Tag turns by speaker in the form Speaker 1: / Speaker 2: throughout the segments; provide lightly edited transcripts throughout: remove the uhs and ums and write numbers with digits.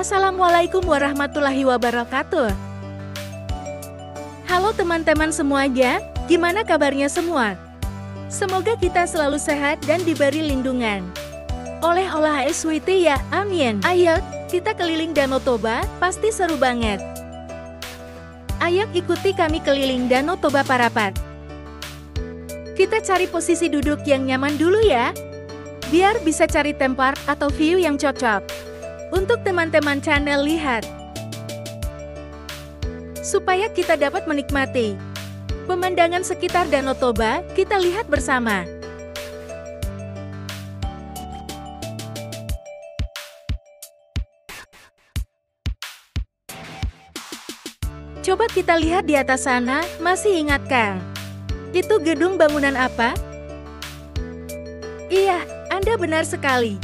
Speaker 1: Assalamualaikum warahmatullahi wabarakatuh. Halo teman-teman semuanya, gimana kabarnya semua? Semoga kita selalu sehat dan diberi lindungan oleh Allah SWT ya, amin. Ayo, kita keliling Danau Toba, pasti seru banget. Ayo ikuti kami keliling Danau Toba Parapat. Kita cari posisi duduk yang nyaman dulu ya, biar bisa cari tempat atau view yang cocok untuk teman-teman channel lihat, supaya kita dapat menikmati pemandangan sekitar Danau Toba. Kita lihat bersama. Coba kita lihat di atas sana, masih ingatkah? Itu gedung bangunan apa? Iya, Anda benar sekali.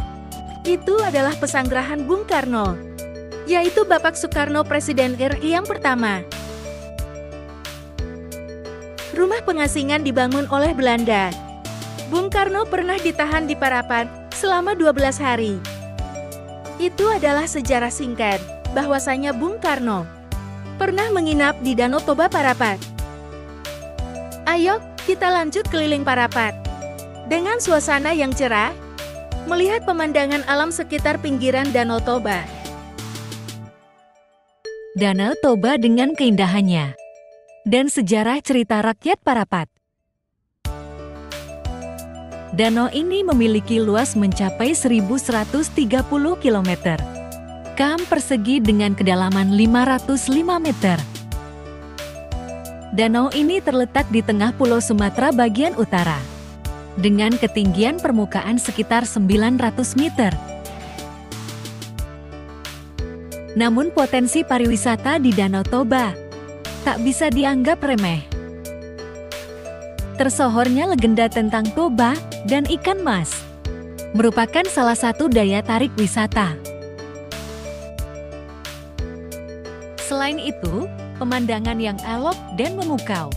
Speaker 1: Itu adalah pesanggerahan Bung Karno, yaitu Bapak Soekarno Presiden RI yang pertama. Rumah pengasingan dibangun oleh Belanda. Bung Karno pernah ditahan di Parapat selama 12 hari. Itu adalah sejarah singkat, bahwasanya Bung Karno pernah menginap di Danau Toba Parapat. Ayo, kita lanjut keliling Parapat. Dengan suasana yang cerah, melihat pemandangan alam sekitar pinggiran Danau Toba.
Speaker 2: Danau Toba dengan keindahannya dan sejarah cerita rakyat Parapat. Danau ini memiliki luas mencapai 1.130 km, kam persegi dengan kedalaman 505 meter. Danau ini terletak di tengah Pulau Sumatera bagian utara, dengan ketinggian permukaan sekitar 900 meter. Namun potensi pariwisata di Danau Toba tak bisa dianggap remeh. Tersohornya legenda tentang Toba dan ikan mas merupakan salah satu daya tarik wisata. Selain itu, pemandangan yang elok dan memukau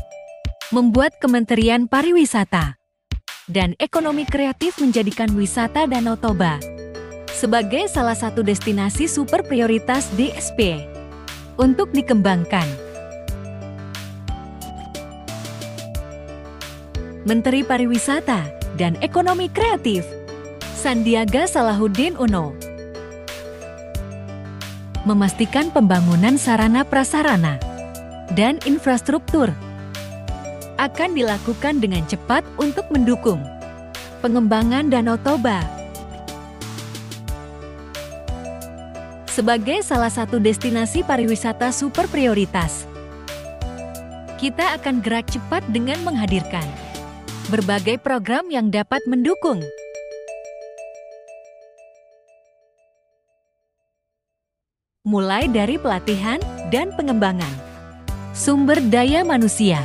Speaker 2: membuat Kementerian Pariwisata dan Ekonomi Kreatif menjadikan wisata Danau Toba sebagai salah satu destinasi super prioritas DSP untuk dikembangkan. Menteri Pariwisata dan Ekonomi Kreatif Sandiaga Salahuddin Uno memastikan pembangunan sarana prasarana dan infrastruktur akan dilakukan dengan cepat untuk mendukung pengembangan Danau Toba sebagai salah satu destinasi pariwisata super prioritas. Kita akan gerak cepat dengan menghadirkan berbagai program yang dapat mendukung mulai dari pelatihan dan pengembangan sumber daya manusia,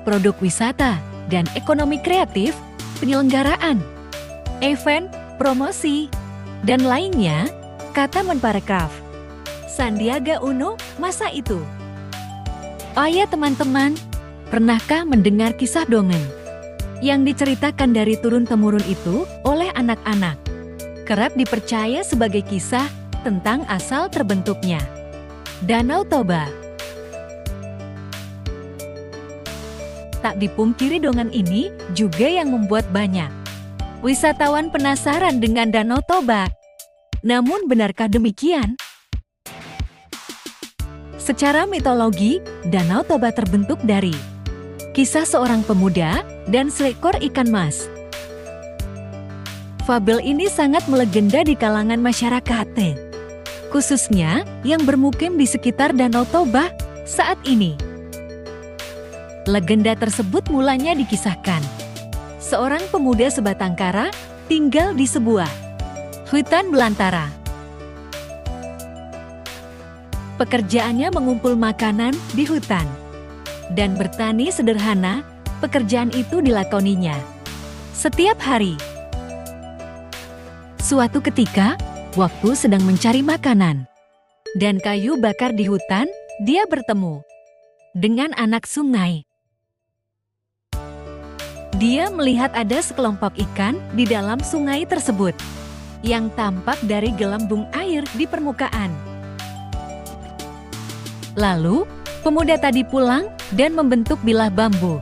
Speaker 2: produk wisata, dan ekonomi kreatif, penyelenggaraan, event, promosi, dan lainnya, kata Menparekraf Sandiaga Uno masa itu. Oh ya teman-teman, pernahkah mendengar kisah dongeng yang diceritakan dari turun-temurun itu oleh anak-anak? Kerap dipercaya sebagai kisah tentang asal terbentuknya Danau Toba. Tak dipungkiri dongeng ini juga yang membuat banyak wisatawan penasaran dengan Danau Toba. Namun benarkah demikian? Secara mitologi, Danau Toba terbentuk dari kisah seorang pemuda dan seekor ikan mas. Fabel ini sangat melegenda di kalangan masyarakat, khususnya yang bermukim di sekitar Danau Toba saat ini. Legenda tersebut mulanya dikisahkan seorang pemuda sebatang kara tinggal di sebuah hutan belantara. Pekerjaannya mengumpul makanan di hutan dan bertani sederhana. Pekerjaan itu dilakoninya setiap hari. Suatu ketika, waktu sedang mencari makanan dan kayu bakar di hutan, dia bertemu dengan anak sungai. Dia melihat ada sekelompok ikan di dalam sungai tersebut yang tampak dari gelembung air di permukaan. Lalu, pemuda tadi pulang dan membentuk bilah bambu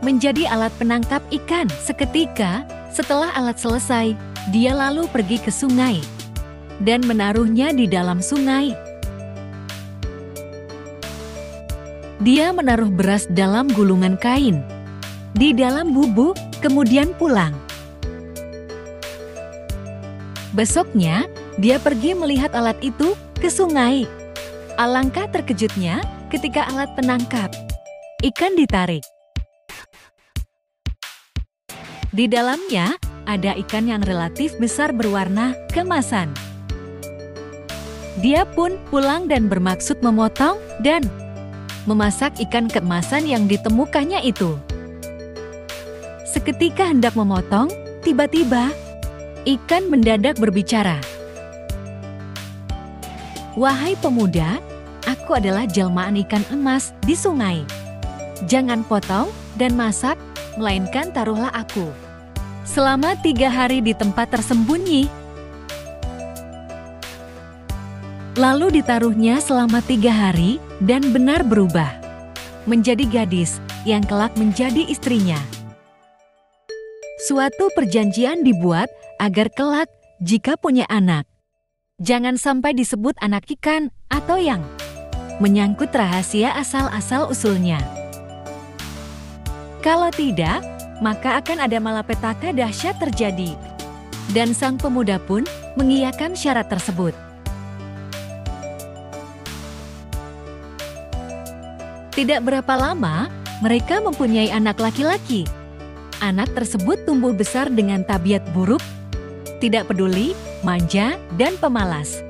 Speaker 2: menjadi alat penangkap ikan. Seketika, setelah alat selesai, dia lalu pergi ke sungai dan menaruhnya di dalam sungai. Dia menaruh beras dalam gulungan kain di dalam bubuk, kemudian pulang. Besoknya, dia pergi melihat alat itu ke sungai. Alangkah terkejutnya ketika alat penangkap ikan ditarik. Di dalamnya, ada ikan yang relatif besar berwarna keemasan. Dia pun pulang dan bermaksud memotong dan memasak ikan keemasan yang ditemukannya itu. Seketika hendak memotong, tiba-tiba ikan mendadak berbicara. "Wahai pemuda, aku adalah jelmaan ikan emas di sungai. Jangan potong dan masak, melainkan taruhlah aku selama 3 hari di tempat tersembunyi." Lalu ditaruhnya selama 3 hari dan benar berubah menjadi gadis yang kelak menjadi istrinya. Suatu perjanjian dibuat agar kelak jika punya anak, jangan sampai disebut anak ikan atau yang menyangkut rahasia asal-asal usulnya. Kalau tidak, maka akan ada malapetaka dahsyat terjadi. Dan sang pemuda pun mengiyakan syarat tersebut. Tidak berapa lama, mereka mempunyai anak laki-laki. Anak tersebut tumbuh besar dengan tabiat buruk, tidak peduli, manja, dan pemalas.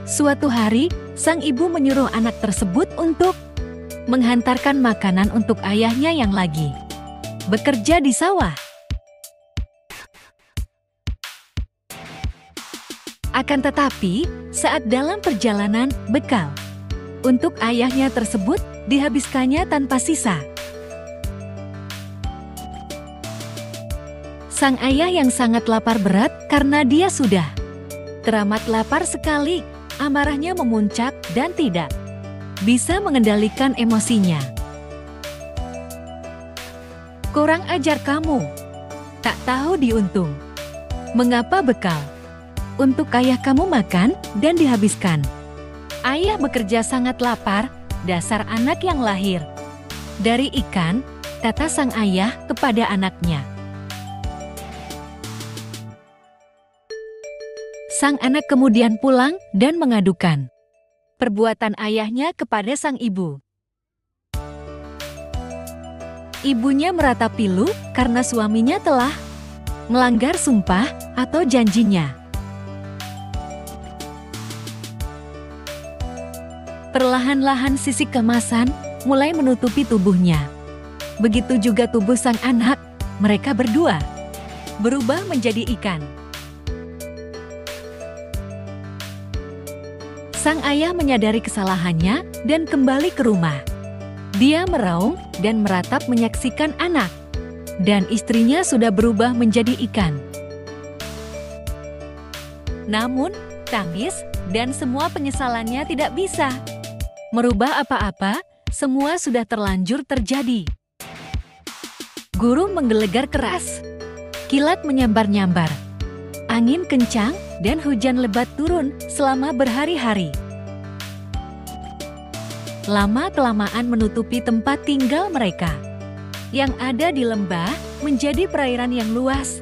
Speaker 2: Suatu hari, sang ibu menyuruh anak tersebut untuk menghantarkan makanan untuk ayahnya yang lagi bekerja di sawah. Akan tetapi, saat dalam perjalanan, bekal untuk ayahnya tersebut dihabiskannya tanpa sisa. Sang ayah yang sangat lapar berat karena dia sudah teramat lapar sekali, amarahnya memuncak dan tidak bisa mengendalikan emosinya. "Kurang ajar kamu, tak tahu diuntung. Mengapa bekal untuk ayah kamu makan dan dihabiskan? Ayah bekerja sangat lapar, dasar anak yang lahir dari ikan," kata sang ayah kepada anaknya. Sang anak kemudian pulang dan mengadukan perbuatan ayahnya kepada sang ibu. Ibunya meratap pilu karena suaminya telah melanggar sumpah atau janjinya. Perlahan-lahan sisik keemasan mulai menutupi tubuhnya. Begitu juga tubuh sang anak, mereka berdua berubah menjadi ikan. Sang ayah menyadari kesalahannya dan kembali ke rumah. Dia meraung dan meratap menyaksikan anak dan istrinya sudah berubah menjadi ikan. Namun, tangis dan semua penyesalannya tidak bisa merubah apa-apa, semua sudah terlanjur terjadi. Gurun menggelegar keras, kilat menyambar-nyambar, angin kencang dan hujan lebat turun selama berhari-hari. Lama-kelamaan menutupi tempat tinggal mereka. Yang ada di lembah menjadi perairan yang luas.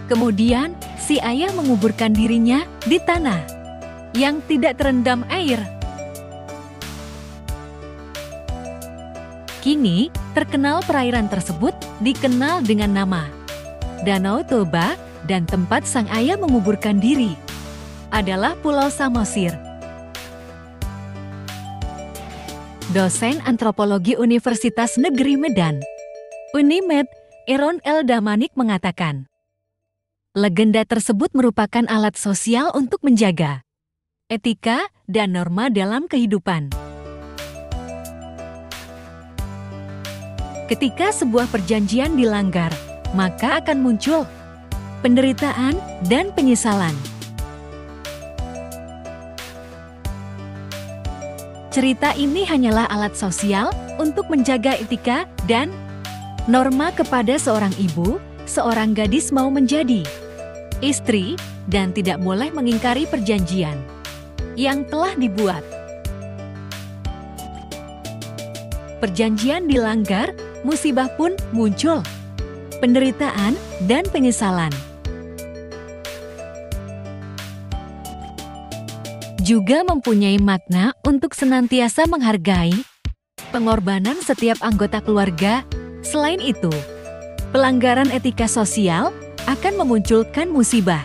Speaker 2: Kemudian, si ayah menguburkan dirinya di tanah yang tidak terendam air. Kini, terkenal perairan tersebut dikenal dengan nama Danau Toba, dan tempat sang ayah menguburkan diri adalah Pulau Samosir. Dosen Antropologi Universitas Negeri Medan, Unimed, Eron L. Damanik mengatakan, legenda tersebut merupakan alat sosial untuk menjaga etika dan norma dalam kehidupan. Ketika sebuah perjanjian dilanggar, maka akan muncul penderitaan dan penyesalan. Cerita ini hanyalah alat sosial untuk menjaga etika dan norma kepada seorang ibu, seorang gadis mau menjadi istri, dan tidak boleh mengingkari perjanjian yang telah dibuat. Perjanjian dilanggar, musibah pun muncul, penderitaan dan penyesalan. Juga mempunyai makna untuk senantiasa menghargai pengorbanan setiap anggota keluarga. Selain itu, pelanggaran etika sosial akan memunculkan musibah.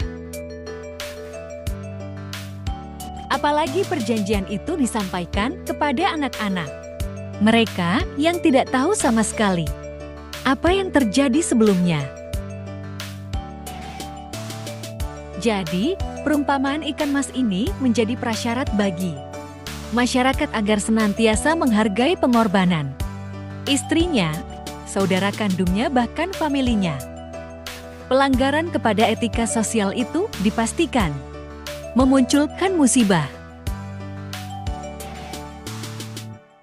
Speaker 2: Apalagi perjanjian itu disampaikan kepada anak-anak. Mereka yang tidak tahu sama sekali apa yang terjadi sebelumnya. Jadi, perumpamaan ikan mas ini menjadi prasyarat bagi masyarakat agar senantiasa menghargai pengorbanan istrinya, saudara kandungnya, bahkan familinya. Pelanggaran kepada etika sosial itu dipastikan memunculkan musibah.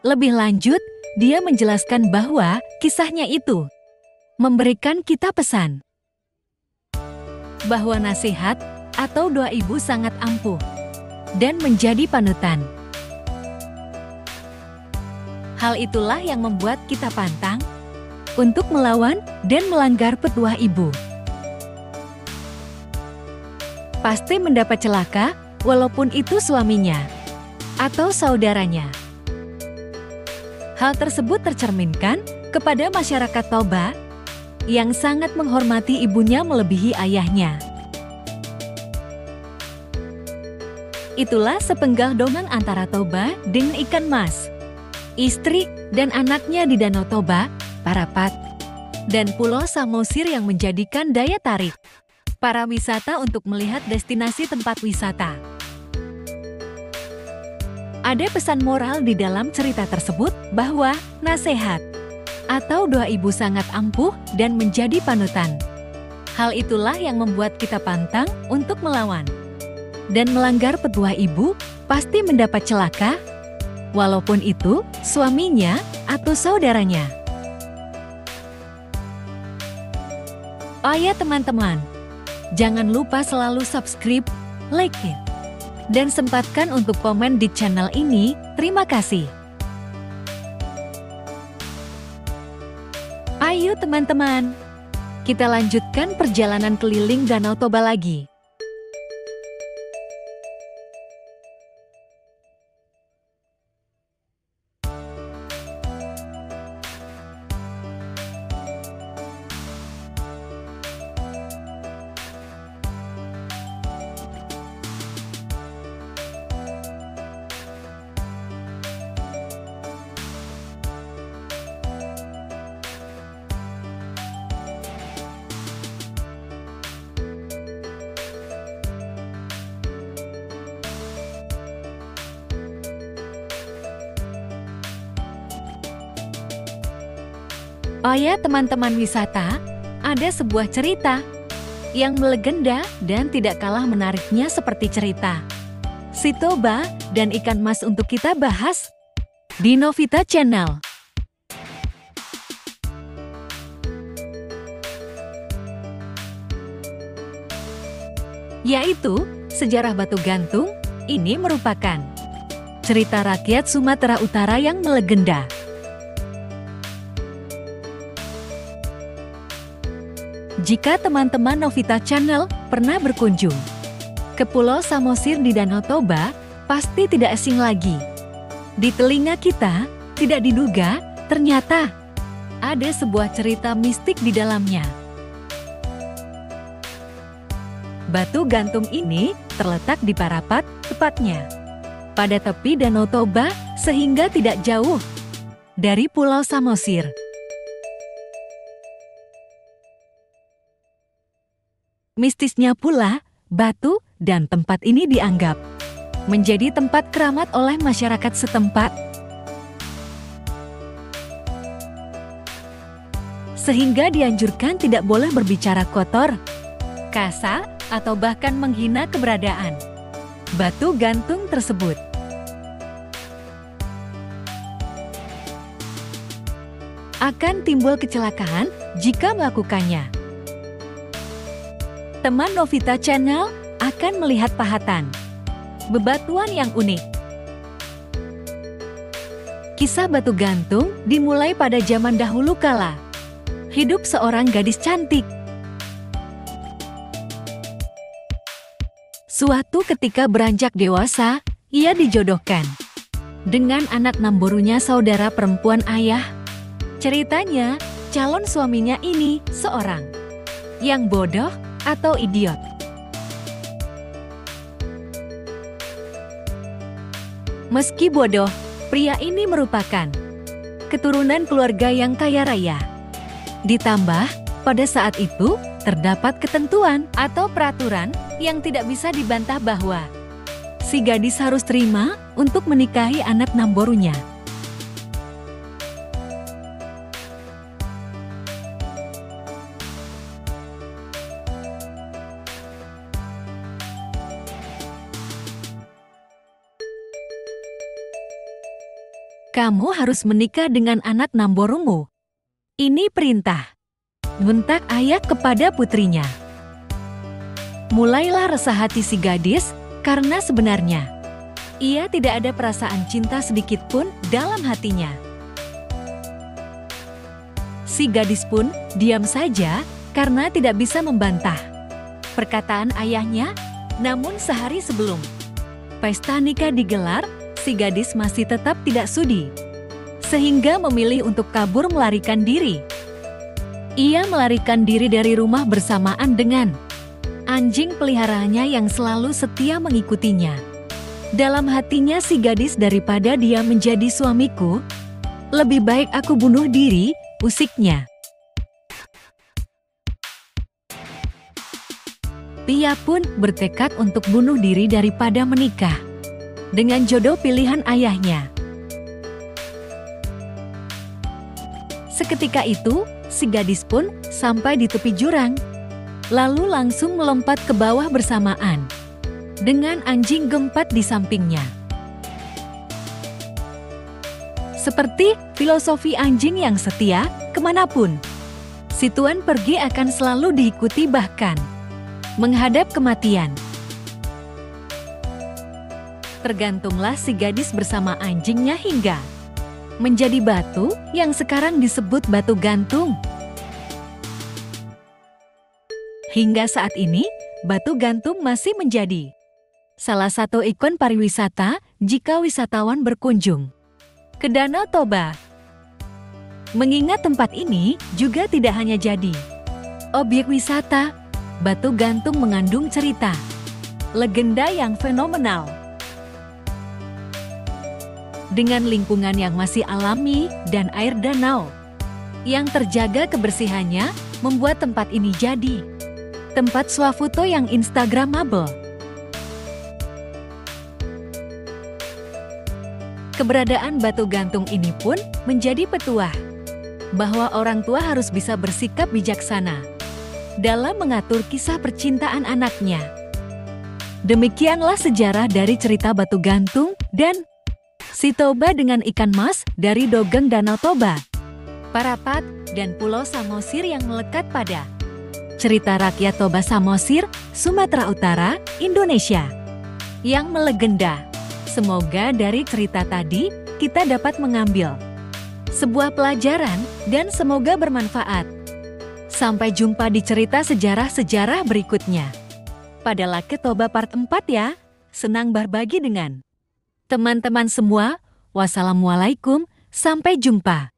Speaker 2: Lebih lanjut, dia menjelaskan bahwa kisahnya itu memberikan kita pesan bahwa nasihat atau doa ibu sangat ampuh dan menjadi panutan. Hal itulah yang membuat kita pantang untuk melawan dan melanggar petuah ibu. Pasti mendapat celaka, walaupun itu suaminya atau saudaranya. Hal tersebut tercerminkan kepada masyarakat Toba yang sangat menghormati ibunya melebihi ayahnya. Itulah sepenggal dongeng antara Toba dengan ikan mas, istri dan anaknya di Danau Toba, Parapat, dan Pulau Samosir yang menjadikan daya tarik para wisata untuk melihat destinasi tempat wisata. Ada pesan moral di dalam cerita tersebut bahwa nasihat atau doa ibu sangat ampuh dan menjadi panutan. Hal itulah yang membuat kita pantang untuk melawan dan melanggar petuah ibu, pasti mendapat celaka, walaupun itu suaminya atau saudaranya. Oh ya teman-teman, jangan lupa selalu subscribe, like it, dan sempatkan untuk komen di channel ini. Terima kasih. Ayo teman-teman, kita lanjutkan perjalanan keliling Danau Toba lagi. Oh ya teman-teman wisata, ada sebuah cerita yang melegenda dan tidak kalah menariknya seperti cerita si Toba dan ikan mas untuk kita bahas di Novita Channel. Yaitu sejarah Batu Gantung. Ini merupakan cerita rakyat Sumatera Utara yang melegenda. Jika teman-teman Novita Channel pernah berkunjung ke Pulau Samosir di Danau Toba, pasti tidak asing lagi. Di telinga kita, tidak diduga, ternyata ada sebuah cerita mistik di dalamnya. Batu gantung ini terletak di Parapat, tepatnya pada tepi Danau Toba, sehingga tidak jauh dari Pulau Samosir. Mistisnya pula, batu dan tempat ini dianggap menjadi tempat keramat oleh masyarakat setempat. sehingga dianjurkan tidak boleh berbicara kotor, kasar, atau bahkan menghina keberadaan batu gantung tersebut. Akan timbul kecelakaan jika melakukannya. Teman Novita Channel akan melihat pahatan bebatuan yang unik. Kisah batu gantung dimulai pada zaman dahulu kala. Hidup seorang gadis cantik. Suatu ketika beranjak dewasa, ia dijodohkan dengan anak namborunya saudara perempuan ayah. Ceritanya, calon suaminya ini seorang yang bodoh atau idiot. Meski bodoh, pria ini merupakan keturunan keluarga yang kaya raya. Ditambah, pada saat itu, terdapat ketentuan atau peraturan yang tidak bisa dibantah bahwa si gadis harus terima untuk menikahi anak namborunya. Kamu harus menikah dengan anak namborumu. Ini perintah, bentak ayah kepada putrinya. Mulailah resah hati si gadis karena sebenarnya ia tidak ada perasaan cinta sedikit pun dalam hatinya. Si gadis pun diam saja karena tidak bisa membantah perkataan ayahnya. Namun sehari sebelum pesta nikah digelar, si gadis masih tetap tidak sudi, sehingga memilih untuk kabur melarikan diri. Ia melarikan diri dari rumah bersamaan dengan anjing peliharaannya yang selalu setia mengikutinya. Dalam hatinya si gadis, daripada dia menjadi suamiku, lebih baik aku bunuh diri, usiknya. Ia pun bertekad untuk bunuh diri daripada menikah dengan jodoh pilihan ayahnya. Seketika itu, si gadis pun sampai di tepi jurang, lalu langsung melompat ke bawah bersamaan dengan anjing gempat di sampingnya. Seperti filosofi anjing yang setia, kemanapun si tuan pergi akan selalu diikuti, bahkan menghadap kematian. Tergantunglah si gadis bersama anjingnya hingga menjadi batu yang sekarang disebut batu gantung. Hingga saat ini, batu gantung masih menjadi salah satu ikon pariwisata jika wisatawan berkunjung ke Danau Toba. Mengingat tempat ini juga tidak hanya jadi objek wisata, batu gantung mengandung cerita legenda yang fenomenal. Dengan lingkungan yang masih alami dan air danau yang terjaga kebersihannya, membuat tempat ini jadi tempat swafoto yang instagramable. Keberadaan batu gantung ini pun menjadi petuah bahwa orang tua harus bisa bersikap bijaksana dalam mengatur kisah percintaan anaknya. Demikianlah sejarah dari cerita batu gantung dan si Toba dengan ikan mas dari Dogeng Danau Toba, Parapat, dan Pulau Samosir yang melekat pada cerita rakyat Toba Samosir, Sumatera Utara, Indonesia, yang melegenda. Semoga dari cerita tadi kita dapat mengambil sebuah pelajaran dan semoga bermanfaat. Sampai jumpa di cerita sejarah-sejarah berikutnya. Pada Lake Toba Part 4 ya. Senang berbagi dengan teman-teman semua. Wassalamualaikum, sampai jumpa.